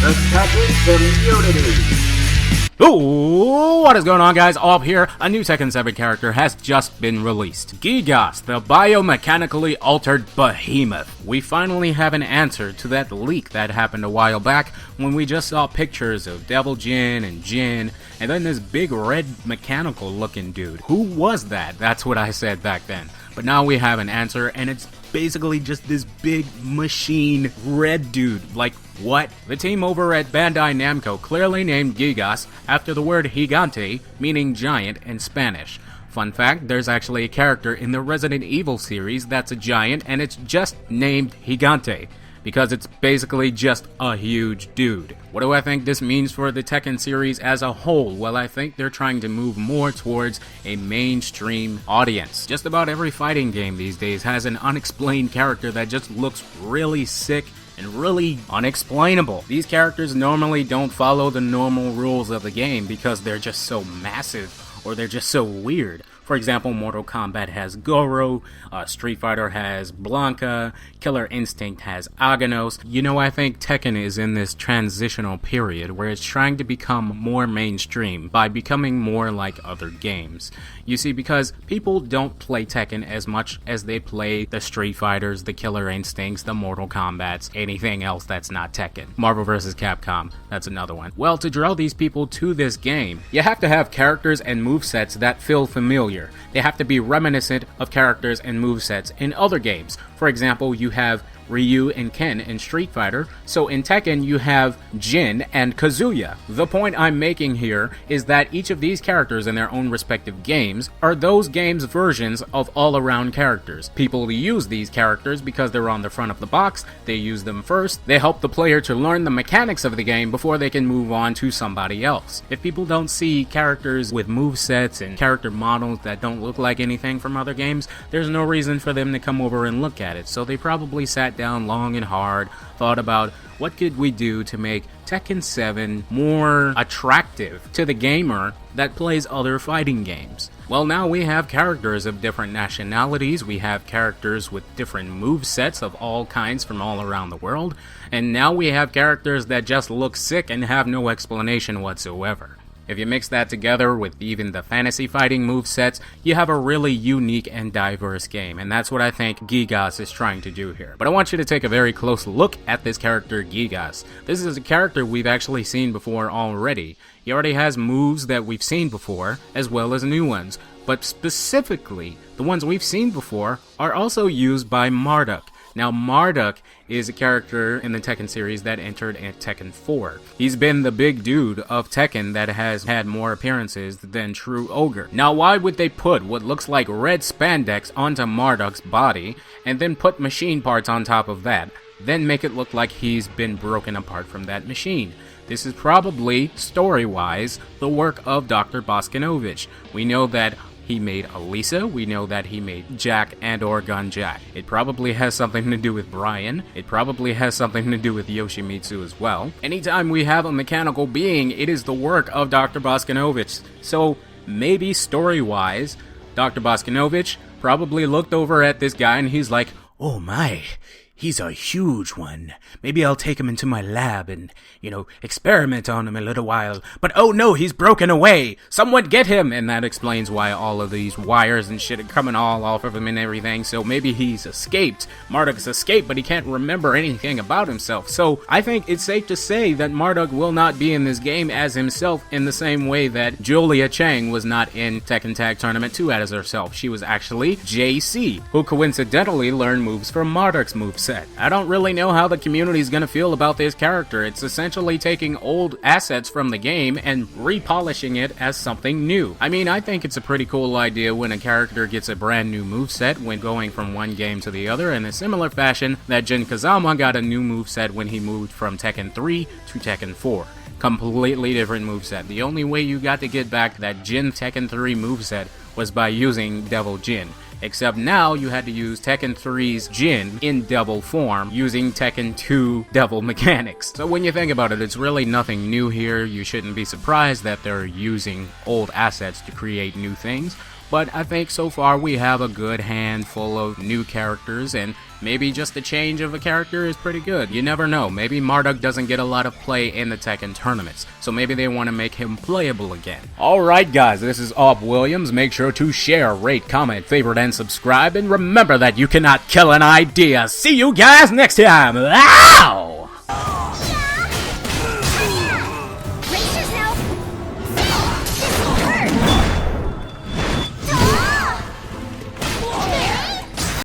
the Tekken community. Ooh, what is going on, guys? Awp here. A new Tekken 7 character has just been released. Gigas, the biomechanically altered behemoth. We finally have an answer to that leak that happened a while back when we just saw pictures of Devil Jin and Jin, and then this big red mechanical looking dude. Who was that? That's what I said back then. But now we have an answer, and it's basically just this big machine red dude. Like, what? The team over at Bandai Namco clearly named Gigas after the word gigante, meaning giant in Spanish. Fun fact, there's actually a character in the Resident Evil series that's a giant, and it's just named Gigante, because it's basically just a huge dude. What do I think this means for the Tekken series as a whole? Well, I think they're trying to move more towards a mainstream audience. Just about every fighting game these days has an unexplained character that just looks really sick and really unexplainable. These characters normally don't follow the normal rules of the game because they're just so massive or they're just so weird. For example, Mortal Kombat has Goro, Street Fighter has Blanca, Killer Instinct has Aganos. You know, I think Tekken is in this transitional period where it's trying to become more mainstream by becoming more like other games. You see, because people don't play Tekken as much as they play the Street Fighters, the Killer Instincts, the Mortal Kombats, anything else that's not Tekken. Marvel vs. Capcom, that's another one. Well, to draw these people to this game, you have to have characters and movesets that feel familiar. They have to be reminiscent of characters and movesets in other games. For example, you have Ryu and Ken in Street Fighter, so in Tekken you have Jin and Kazuya. The point I'm making here is that each of these characters in their own respective games are those games' versions of all-around characters. People use these characters because they're on the front of the box, they use them first, they help the player to learn the mechanics of the game before they can move on to somebody else. If people don't see characters with movesets and character models that don't look like anything from other games, there's no reason for them to come over and look at it, so they probably sat down long and hard, thought about what could we do to make Tekken 7 more attractive to the gamer that plays other fighting games. Well, now we have characters of different nationalities, we have characters with different movesets of all kinds from all around the world, and now we have characters that just look sick and have no explanation whatsoever. If you mix that together with even the fantasy fighting movesets, you have a really unique and diverse game, and that's what I think Gigas is trying to do here. But I want you to take a very close look at this character Gigas. This is a character we've actually seen before already. He already has moves that we've seen before, as well as new ones. But specifically, the ones we've seen before are also used by Marduk. Now, Marduk is a character in the Tekken series that entered in Tekken 4. He's been the big dude of Tekken that has had more appearances than True Ogre. Now, why would they put what looks like red spandex onto Marduk's body, and then put machine parts on top of that, then make it look like he's been broken apart from that machine? This is probably, story-wise, the work of Dr. Boskinovich. We know that he made Elisa, we know that he made Jack and Gun Jack. It probably has something to do with Brian, it probably has something to do with Yoshimitsu as well. Anytime we have a mechanical being, it is the work of Dr. Boskinovich. So maybe story-wise, Dr. Boskinovich probably looked over at this guy and he's like, oh my, he's a huge one. Maybe I'll take him into my lab and, experiment on him a little while. But oh no, he's broken away. Someone get him. And that explains why all of these wires and shit are coming all off of him and everything. So maybe he's escaped. Marduk's escaped, but he can't remember anything about himself. So I think it's safe to say that Marduk will not be in this game as himself in the same way that Julia Chang was not in Tekken Tag Tournament 2 as herself. She was actually JC, who coincidentally learned moves from Marduk's moveset. I don't really know how the community is going to feel about this character. It's essentially taking old assets from the game and repolishing it as something new. I mean, I think it's a pretty cool idea when a character gets a brand new moveset when going from one game to the other, in a similar fashion that Jin Kazama got a new moveset when he moved from Tekken 3 to Tekken 4. Completely different moveset. The only way you got to get back that Jin Tekken 3 moveset was by using Devil Jin. Except now you had to use Tekken 3's Jin in devil form using Tekken 2 devil mechanics. So when you think about it, it's really nothing new here. You shouldn't be surprised that they're using old assets to create new things. but I think so far we have a good handful of new characters, and maybe just a change of a character is pretty good. You never know, maybe Marduk doesn't get a lot of play in the Tekken tournaments, so maybe they want to make him playable again. Alright guys, this is AwpWilliams. Make sure to share, rate, comment, favorite, and subscribe, and remember that you cannot kill an idea. See you guys next time! Ow!